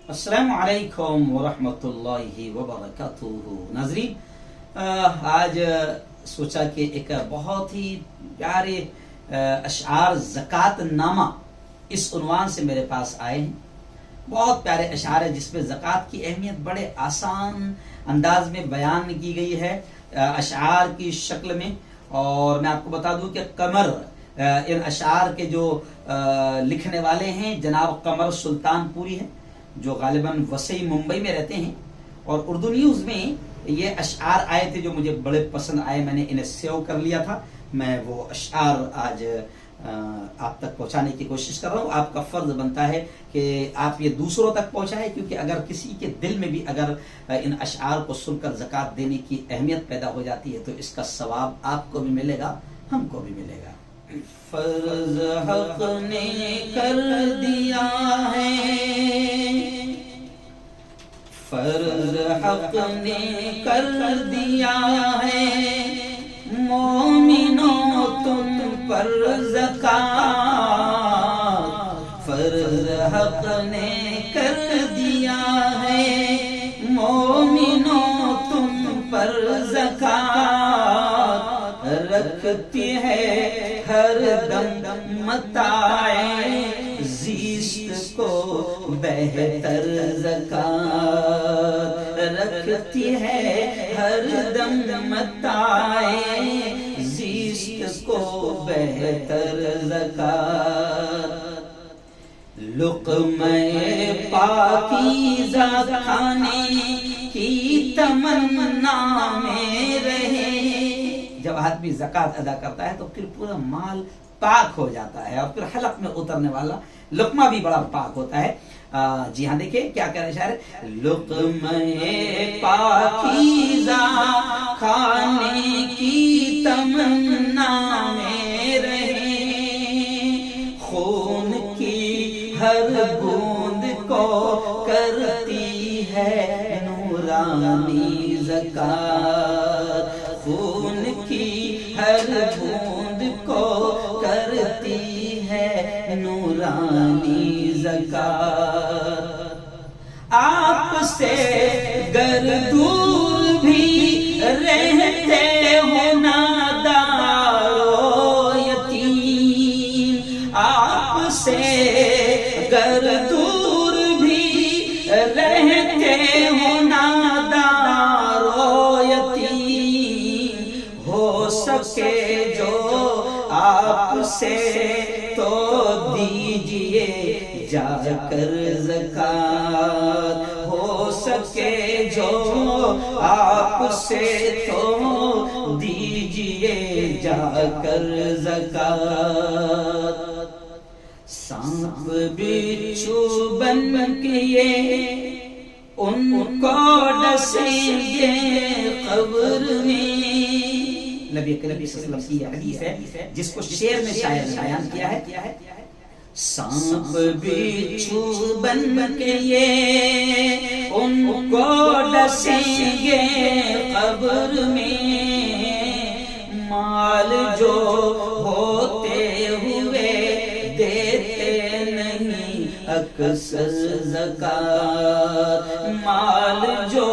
السلام علیکم ورحمۃ اللہ وبرکاتہ۔ ناظرین، آج سوچا کہ ایک بہت ہی پیارے اشعار زکوٰۃ نامہ اس عنوان سے میرے پاس آئے ہیں۔ بہت پیارے اشعار ہیں جس میں زکوٰۃ کی اہمیت بڑے آسان انداز میں بیان کی گئی ہے اشعار کی شکل میں۔ اور میں آپ کو بتا دوں کہ قمر ان اشعار کے جو لکھنے والے ہیں جناب قمر سلطان پوری ہیں، جو غالباً وسیع ممبئی میں رہتے ہیں۔ اور اردو نیوز میں یہ اشعار آئے تھے جو مجھے بڑے پسند آئے، میں نے انہیں سیو کر لیا تھا۔ میں وہ اشعار آج آپ تک پہنچانے کی کوشش کر رہا ہوں۔ آپ کا فرض بنتا ہے کہ آپ یہ دوسروں تک پہنچائیں، کیونکہ اگر کسی کے دل میں بھی اگر ان اشعار کو سن کر زکوٰۃ دینے کی اہمیت پیدا ہو جاتی ہے تو اس کا ثواب آپ کو بھی ملے گا، ہم کو بھی ملے گا۔ فرض حق نے کر دیا ہے، فرض حق نے کر دیا ہے، مومنوں تم پر زکوٰۃ، فرض حق نے کر دیا ہے، مومنوں تم پر زکوٰۃ، رکھتی ہے ہر دم متاع زیست کو بہتر زکوٰۃ، رکھتی ہے ہر دم متاع زیست کو بہتر زکوٰۃ، لقمہ پاکیزہ کھانے کی تمنا میں رہے۔ جب آدمی زکوٰۃ ادا کرتا ہے تو پھر پورا مال پاک ہو جاتا ہے اور پھر حلق میں اترنے والا لقمہ بھی بڑا پاک ہوتا ہے۔ جی ہاں، دیکھیں کیا کہہ رہے شاعر، لقمہ پاکیزہ کھانے کی تمنا میں رہے، خون کی ہر بوند کو کرتی ہے نورانی زکوٰۃ، خون کی ہر بوند کو کرتی ہے نورانی زکوٰۃ، آپ سے گر دور بھی رہتے ہو نادار و یتیم، آپ سے گر دور بھی رہتے ہو نادار و یتیم، ہو سکے جو آپ سے تو دیجئے جا کر زکوٰۃ، ہو سکے جو آپ سے تو دیجئے جا کر زکوٰۃ، سانپ بچھو بن کے یہ ان کو ڈسیں گے قبر میں۔ نبی کریم صلی اللہ علیہ وسلم کی حدیث ہے جس کو شعر میں شاعر نے بیان کیا ہے، سانپ بچھو بن کے یہ ان کو ڈسیں گے قبر میں، مال جو ہوتے ہوئے دیتے نہیں اکثر زکوٰۃ، مال جو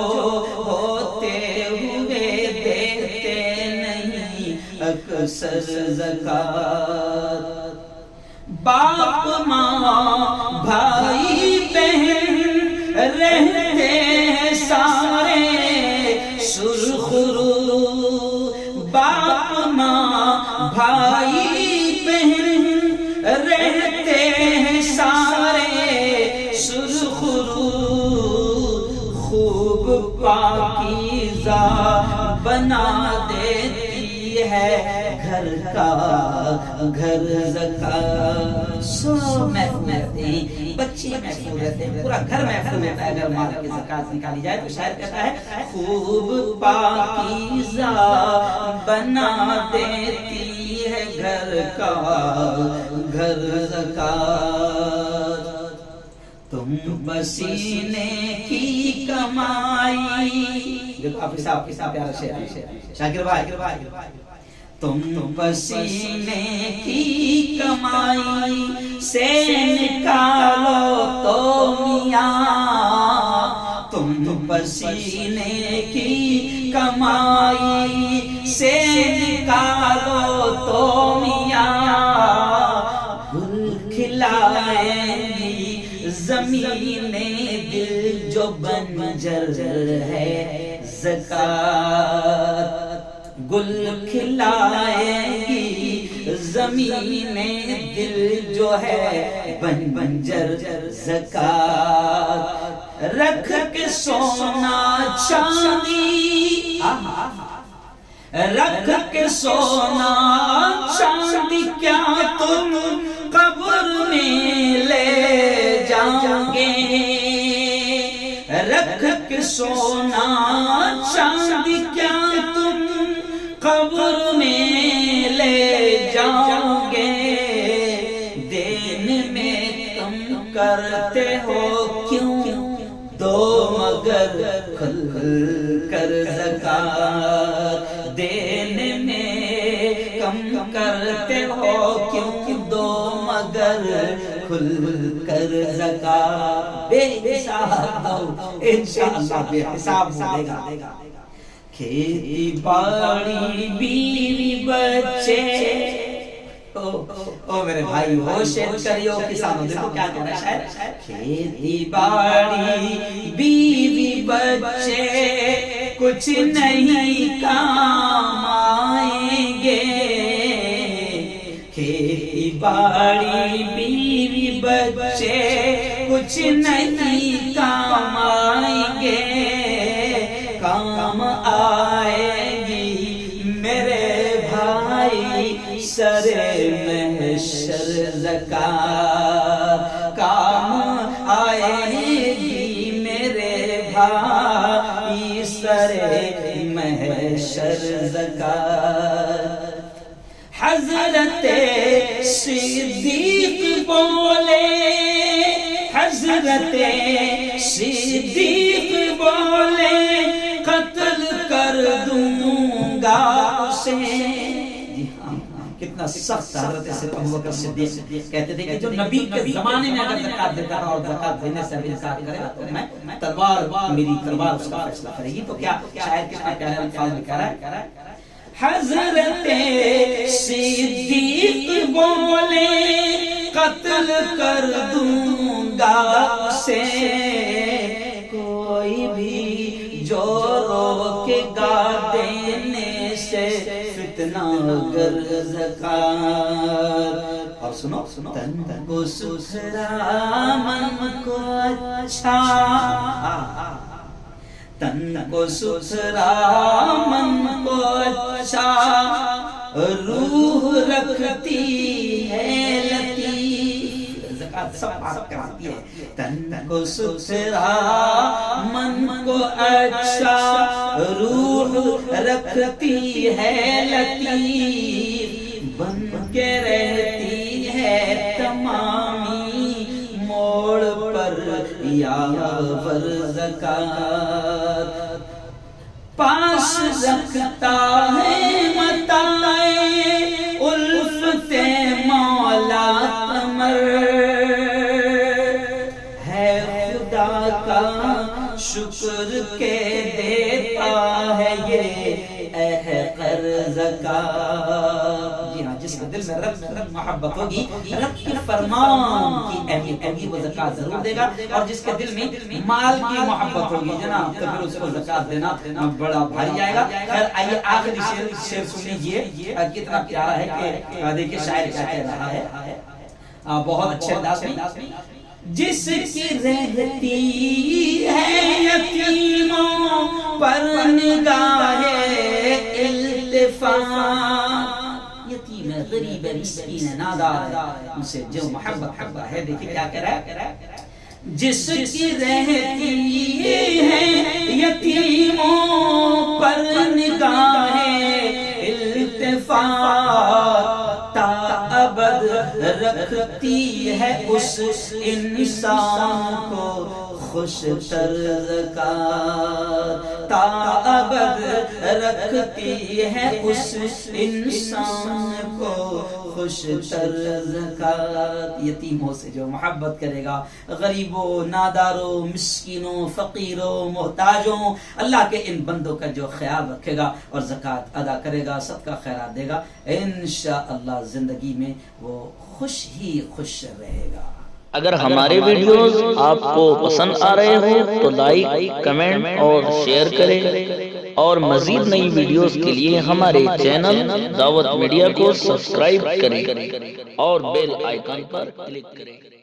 ہوتے ہوئے دیتے نہیں اکثر زکوٰۃ، باپ ماں بھائی بہن رہتے ہیں سارے سرخ رو، باپ ماں بھائی بہن رہتے ہیں سارے سرخ رو، خوب پاکیزہ بنا دیتی ہے گھر کا گھر زکوٰۃ، سب محفوظ رہتے ہیں، بچے محفوظ رہتے ہیں، پورا گھر محفوظ رہتا ہے اگر مال کی زکوٰۃ نکالی جائے۔ تو شاعر کہتا ہے خوب پاکیزہ بنا دیتی ہے گھر کا گھر زکوٰۃ، تم پسینے کی کمائی، دیکھو آپ کے ساتھ پیارا شعر شاکر بھائی، تم پسینے کی کمائی سے نکالو تو میاں تم پسینے کی کمائی سے نکالو تو میاں گل کھلائیں گی زمین دل جو بنجر ہے زکات گل کھلائیں گی زمین دل جو ہے بنجر زکات رکھ کے سونا چاندی رکھ کے سونا چاندی کیا تم قبر میں لے جاؤ گے رکھ کے سونا چاندی کیا تم قبر میں لے جاؤ گے دین میں کم کرتے ہو کیوں دو مگر کھل کر زکات دین میں کم کرتے ہو کیوں دو مگر کھل کر زکات بے حساب دو انشاءاللہ بے حساب ملے گا کھیتی باڑی بیوی بچے او میرے بھائی ہوشیت کریو کسانوں دیکھو کیا کہہ رہا ہے شاید کھیتی باڑی بیوی بچے کچھ نہیں کام آئیں گے کھیتی باڑی بیوی بچے کچھ نہیں کام آئیں گے کام آئے گی میرے بھائی سر محشر زکات کام آئے گی میرے بھائی سر محشر زکات حضرت صدیق بولے حضرت صدیق بولے قتل کر دوں گا اسے کتنا سخت حضرت ابوبکر صدیق کہتے تھے کہ جو نبی کے زمانے میں اگر زکات دیتا تھا اور زکات دینے سے انکار کرے گا تو میں تلوار میری تلوار اس کا فیصلہ کرے گی تو کیا شاید کتنا پیارے الفاظ میں کہہ رہا ہے حضرت صدیق بولے قتل کر دوں گا اسے کوئی بھی جو روکے گا دینے سے فتنہ گر زکات اور سنو تن کو ستھرا من کو اچھا تن کو ستھرا من کو اچھا روح رکھتی ہے لطیف زکات سب پاک کراتی ہے تن کو ستھرا من کو اچھا روح رکھتی ہے لطیف بن کے رہتی ہے تمامی موڑ پر یا ور زکات پاس رکھتا ہے متائے الفت مولا قمر ہے خدا کا شکر کے دیتا ہے یہ احقر زکات جی ہاں جس کے دل میں رب محبت ہوگی رب کے فرمان کی اہمیت ہوگی وہ زکات ضرور دے گا اور جس کے دل میں مال کی محبت ہوگی جناب تو پھر اس کو زکات دینا بڑا بھاری جائے گا خیر آئیے آخری شعر سن لیجئے کتنا پیارا ہے کہ دیکھیں شاعر کیا کہہ رہا ہے بہت اچھے انداز میں جس کی رہتی ہے یتیموں پر نگاہ التفات یتیم ہے غریب ہے مسکین ہے نادار ہے ان سے جو محبت کرتا ہے دیکھیں کیا کہہ رہا ہے جس کی رہتی ہے یتیموں پر نگاہ التفات تا ابد رکھتی ہے اس انسان کو خوش تر زکات تا ابد رکھتی ہے اس انسان کو خوش تر زکات، یتیموں سے جو محبت کرے گا، غریبوں، ناداروں، مسکینوں، فقیروں، محتاجوں، اللہ کے ان بندوں کا جو خیال رکھے گا اور زکات ادا کرے گا، صدقہ خیرات دے گا، انشاءاللہ زندگی میں وہ خوش ہی خوش رہے گا۔ اگر ہمارے ویڈیوز آپ کو پسند آ رہے ہوں تو لائک، کمنٹ اور شیئر کریں، اور مزید نئی ویڈیوز کے لیے ہمارے چینل دعوت میڈیا کو سبسکرائب کریں اور بیل آئیکن پر کلک کریں۔